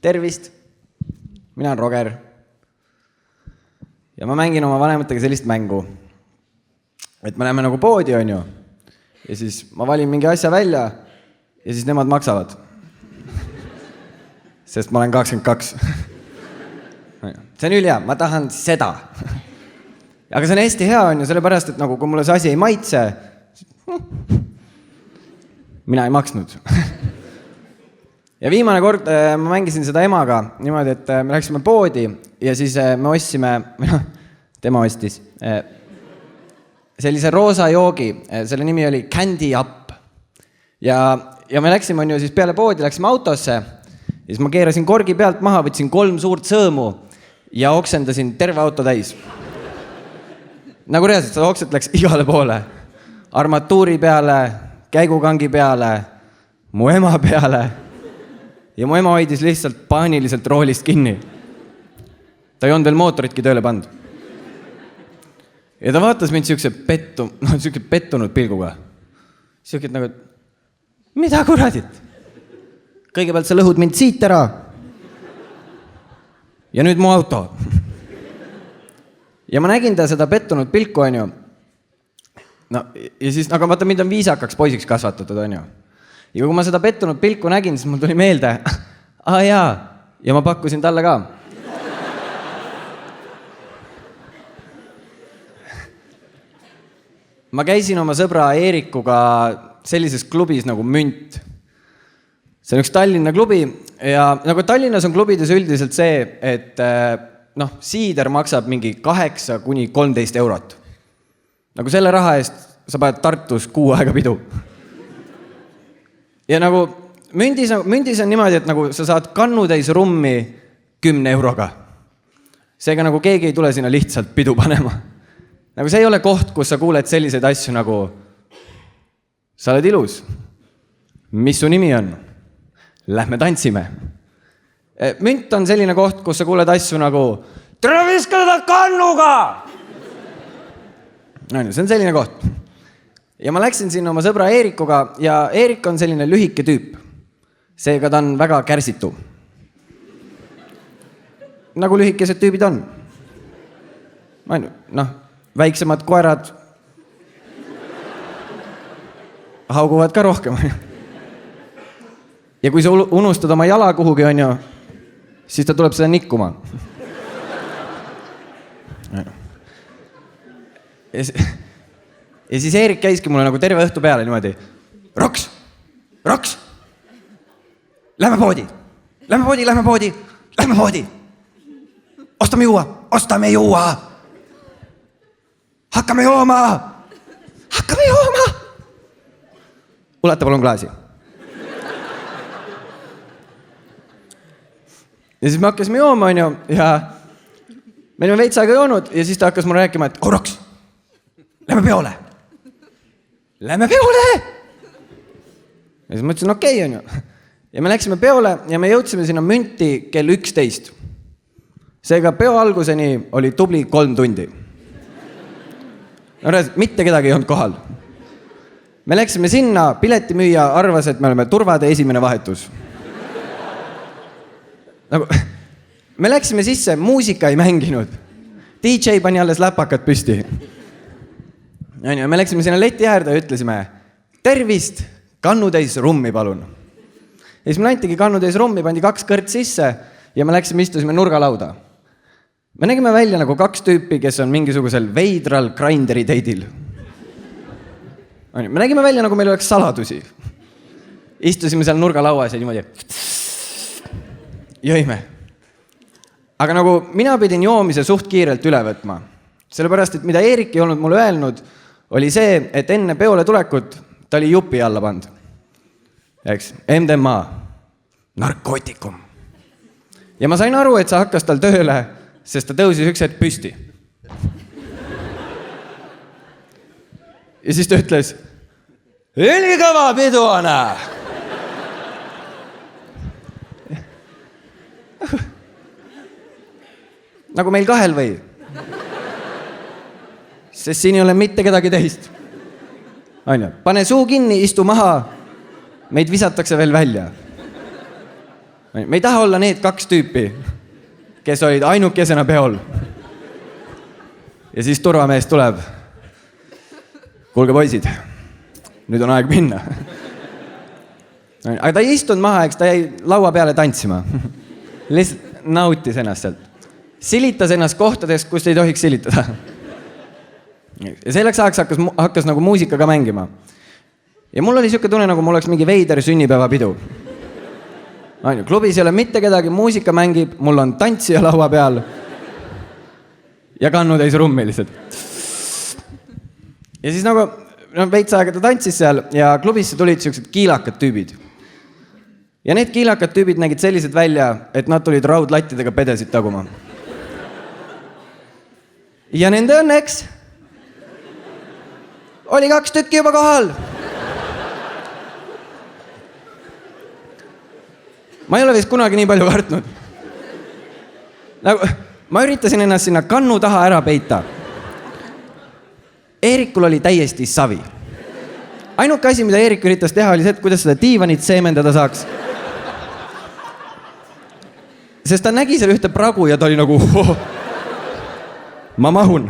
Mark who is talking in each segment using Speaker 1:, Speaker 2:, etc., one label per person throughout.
Speaker 1: tervist, mina olen Roger. Ja ma mängin oma vanematega sellist mängu, et me läheme nagu poodi, on ju. Ja siis ma valin mingi asja välja ja siis nemad maksavad. Sest ma olen 22. See on ülihea, ma tahan seda. Aga see on hästi hea, on ju, sellepärast, et nagu, kui mulle see asi ei maitse, mina ei maksnud. Ja viimane kord ma mängisin seda emaga niimoodi, et me läksime poodi ja siis me ostsime, tema ostis, sellise roosa joogi, selle nimi oli Candy Up. Ja me läksime, on ju, siis peale poodi, läksime autosse ja siis ma keerasin korgi pealt maha, võtsin 3 suurt sõõmu ja oksendasin terve auto täis. Nagu reaalselt, seda okset läks igale poole. Armatuuri peale, käigukangi peale, mu ema peale. Ja mu ema hoidis lihtsalt paaniliselt roolist kinni. Ta ei olnud veel mootoritki tööle pannud. Ja ta vaatas mind siukse pettunud pilguga. Siuke nagu, mida kuradit? Kõigepealt sa lõhud mind siit ära. Ja nüüd mu auto. Ja ma nägin ta seda pettunud pilku, on ju. No, ja siis, aga vaata, mind on viisakaks poisiks kasvatatud, on ju. Ja kui ma seda pettunud pilku nägin, siis mul tuli meelde, jaa, ja ma pakkusin talle ka. Ma käisin oma sõbra Eerikuga sellises klubis nagu Münt. See on üks Tallinna klubi ja nagu Tallinnas on klubides üldiselt see, et siider maksab mingi 8 kuni 13 eurot. Nagu selle raha eest sa paned Tartus 6 aega pidu. Ja nagu mündis on niimoodi, et nagu sa saad kannutäis rummi 10 euroga. Seega nagu keegi ei tule sinna lihtsalt pidu panema. Nagu see ei ole koht, kus sa kuuled selliseid asju nagu sa oled ilus. Mis su nimi on? Lähme tantsime. Münt on selline koht, kus sa kuuled asju nagu tere viska teda kannuga! No, see on selline koht. Ja ma läksin sinna oma sõbra Eerikuga ja Eerik on selline lühike tüüp. Seega ta on väga kärsitu. Nagu lühikesed tüübid on. Väiksemad koerad hauguvad ka rohkem. Ja kui sa unustad oma jala kuhugi, on ju, siis ta tuleb seda nikkuma. Ja siis Eerik käiski mulle nagu terve õhtu peale niimoodi. Roks! Lähme poodi! Ostame juua! Hakkame jooma! Ulata palun klaasi. Ja siis me hakkasime jooma, on ju, ja me olime veits aega joonud ja siis ta hakkas mulle rääkima, et Roks, lähme peole! Ja siis ma ütlesin, okei, on ju. Ja me läksime peole ja me jõudsime sinna Münti kell 11. Seega peo alguseni oli tubli 3 tundi. Mitte kedagi ei olnud kohal. Me läksime sinna, piletimüüja arvas, et me oleme turvade esimene vahetus. Me läksime sisse, muusika ei mänginud. DJ pani alles läpakad püsti. Me läksime sinna leti äärde ja ütlesime, tervist, kannutäis rummi palun. Ja siis me antigi kannutäis rummi, pandi 2 kõrt sisse ja me läksime, istusime nurgalauda. Me nägime välja nagu 2 tüüpi, kes on mingisugusel veidral Grinderi teidil. Me nägime välja, nagu meil oleks saladusi. Istusime seal nurgalauas ja niimoodi jõime. Aga nagu mina pidin joomise suht kiirelt üle võtma. Sellepärast, et mida Eerik ei olnud mulle öelnud, oli see, et enne peole tulekut ta oli jupi alla pand. Eks, MDMA, narkootikum. Ja ma sain aru, et sa hakkas tal tööle, sest ta tõusis üks hetk püsti. Ja siis ta ütles, ülikõva piduana! Nagu meil kahel või? Sest siin ei ole mitte kedagi teist. Pane suu kinni, istu maha, meid visatakse veel välja. me ei taha olla need 2 tüüpi, kes olid ainukesena peol. Ja siis turvamees tuleb. Kuulge poisid, nüüd on aeg minna. Aga ta ei istunud maha, eks ta jäi laua peale tantsima. Lihtsalt nautis ennast sealt. Silitas ennast kohtadest, kus ei tohiks silitada. Ja selleks ajaks hakkas nagu muusikaga mängima. Ja mul oli siuke tunne, nagu mul oleks mingi veider sünnipäevapidu. Klubis ei ole mitte kedagi, muusika mängib, mul on tantsija laua peal ja kannu täis rummi lihtsalt. Ja siis nagu veits aega ta tantsis seal ja klubisse tulid siuksed kiilakad tüübid. Ja need kiilakad tüübid nägid sellised välja, et nad tulid raudlattidega pedesid taguma. Ja nende õnneks oli 2 tükki juba kohal. Ma ei ole vist kunagi nii palju kartnud. Nagu, ma üritasin ennast sinna kannu taha ära peita. Eerikul oli täiesti savi. Ainuke asi, mida Eerik üritas teha, oli see, et kuidas seda diivanit seemendada saaks. Sest ta nägi seal ühte pragu ja ta oli nagu ma mahun.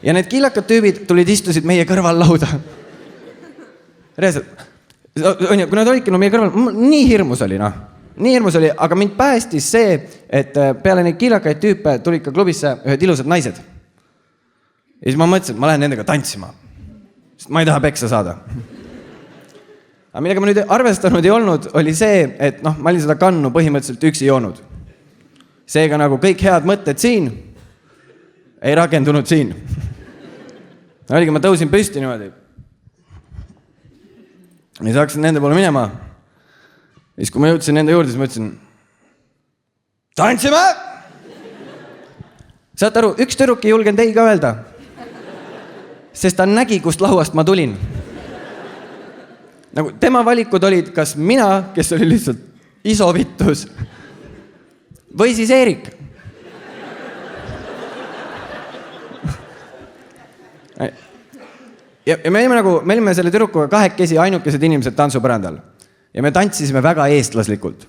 Speaker 1: Ja need kiilakad tüübid tulid, istusid meie kõrval lauda. Reaalselt. Kui nad olidki meie kõrval, nii hirmus oli, Nii hirmus oli, aga mind päästis see, et peale neid kiilakaid tüüpe tulid ka klubisse ühed ilusad naised. Ja siis ma mõtlesin, et ma lähen nendega tantsima. Sest ma ei taha peksa saada. Aga millega ma nüüd arvestanud ei olnud, oli see, et ma olin seda kannu põhimõtteliselt üksi joonud. Seega nagu kõik head mõtted siin ei rakendunud siin. Oligi, ma tõusin püsti niimoodi. Ja siis hakkasin nende poole minema. Ja siis kui ma jõudsin nende juurde, siis ma ütlesin, tantsime! Saate aru, üks tüdruk ei julgenud ei ka öelda. Sest ta nägi, kust lauast ma tulin. Nagu tema valikud olid kas mina, kes oli lihtsalt isovittus, või siis Eerik. Ja me olime selle tüdrukuga 2 ainukesed inimesed tantsupõrandal. Ja me tantsisime väga eestlaslikult.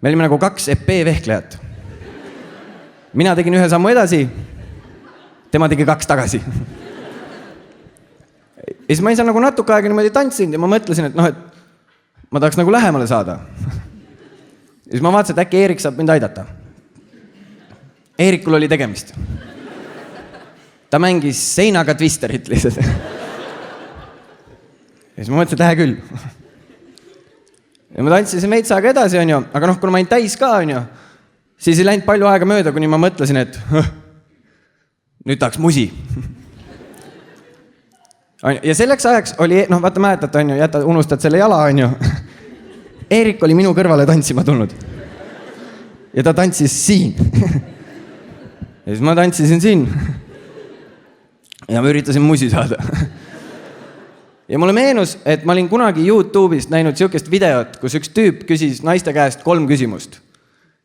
Speaker 1: Me olime nagu 2 EP-vehklejat. Mina tegin 1 sammu edasi, tema tegi 2 tagasi. Ja siis ma ei saa nagu natuke aega niimoodi tantsinud ja ma mõtlesin, et ma tahaks nagu lähemale saada. Ja siis ma vaatasin, et äkki Eerik saab mind aidata. Eerikul oli tegemist. Ta mängis seinaga twisterit lihtsalt. Ja siis ma mõtlesin, et lähe küll. Ja ma tantsisin veits aega edasi, aga kui ma olin täis ka, siis ei läinud palju aega mööda, kuni ma mõtlesin, et nüüd tahaks musi. Ja selleks ajaks oli, vaata mäletad, unustad selle jala, Eerik oli minu kõrvale tantsima tulnud. Ja ta tantsis siin. Ja siis ma tantsisin siin. Ja ma üritasin musi saada. Ja mulle meenus, et ma olin kunagi YouTube'ist näinud siukest videot, kus üks tüüp küsis naiste käest 3 küsimust.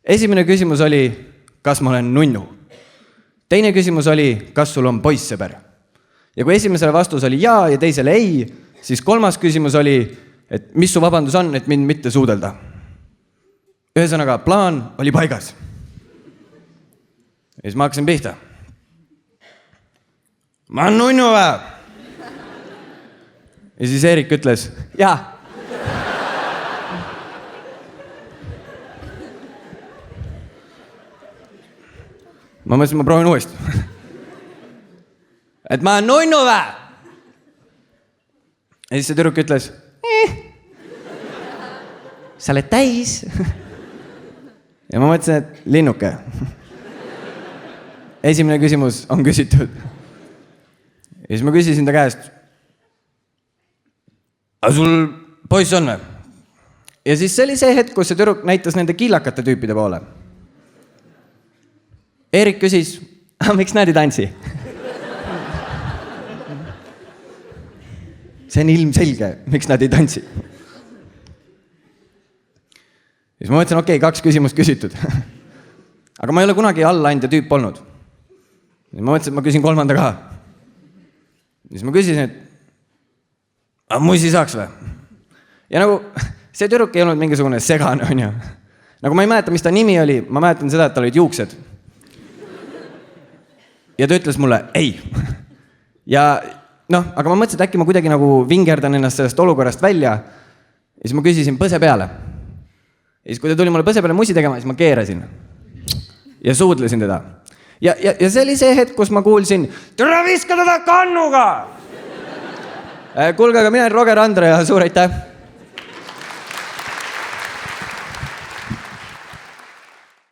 Speaker 1: Esimene küsimus oli, kas ma olen nunnu. Teine küsimus oli, kas sul on poissõber. Ja kui esimesele vastus oli jaa ja teisele ei, siis 3. küsimus oli, et mis su vabandus on, et mind mitte suudelda. Ühesõnaga, plaan oli paigas. Ja siis ma hakkasin pihta. Ma olen nunnu või? Ja siis Eerik ütles, jaa. Ma mõtlesin, ma proovin uuesti. Et ma olen nunnu või? Ja siis see tüdruk ütles, sa oled täis. Ja ma mõtlesin, et linnuke. Esimene küsimus on küsitud. Ja siis ma küsisin ta käest, aga sul poiss on või? Ja siis see oli see hetk, kus see tüdruk näitas nende kiilakate tüüpide poole. Eerik küsis, miks nad ei tantsi? See on ilmselge, miks nad ei tantsi. Ja siis ma mõtlesin, okei, 2 küsimust küsitud. Aga ma ei ole kunagi allaandja tüüp olnud. Ja ma mõtlesin, et ma küsin 3. ka. Ja siis ma küsisin, et musi saaks või? Ja nagu see tüdruk ei olnud mingisugune segane, on ju. Nagu ma ei mäleta, mis ta nimi oli, ma mäletan seda, et tal olid juuksed. Ja ta ütles mulle ei. Ja noh, aga ma mõtlesin, et äkki ma kuidagi nagu vingerdan ennast sellest olukorrast välja. Ja siis ma küsisin põse peale. Ja siis, kui ta tuli mulle põse peale musi tegema, siis ma keerasin. Ja suudlesin teda. Ja see oli see hetk, kus ma kuulsin, tere viska teda kannuga! Kuulge, aga mina olen Roger Andre ja suur aitäh!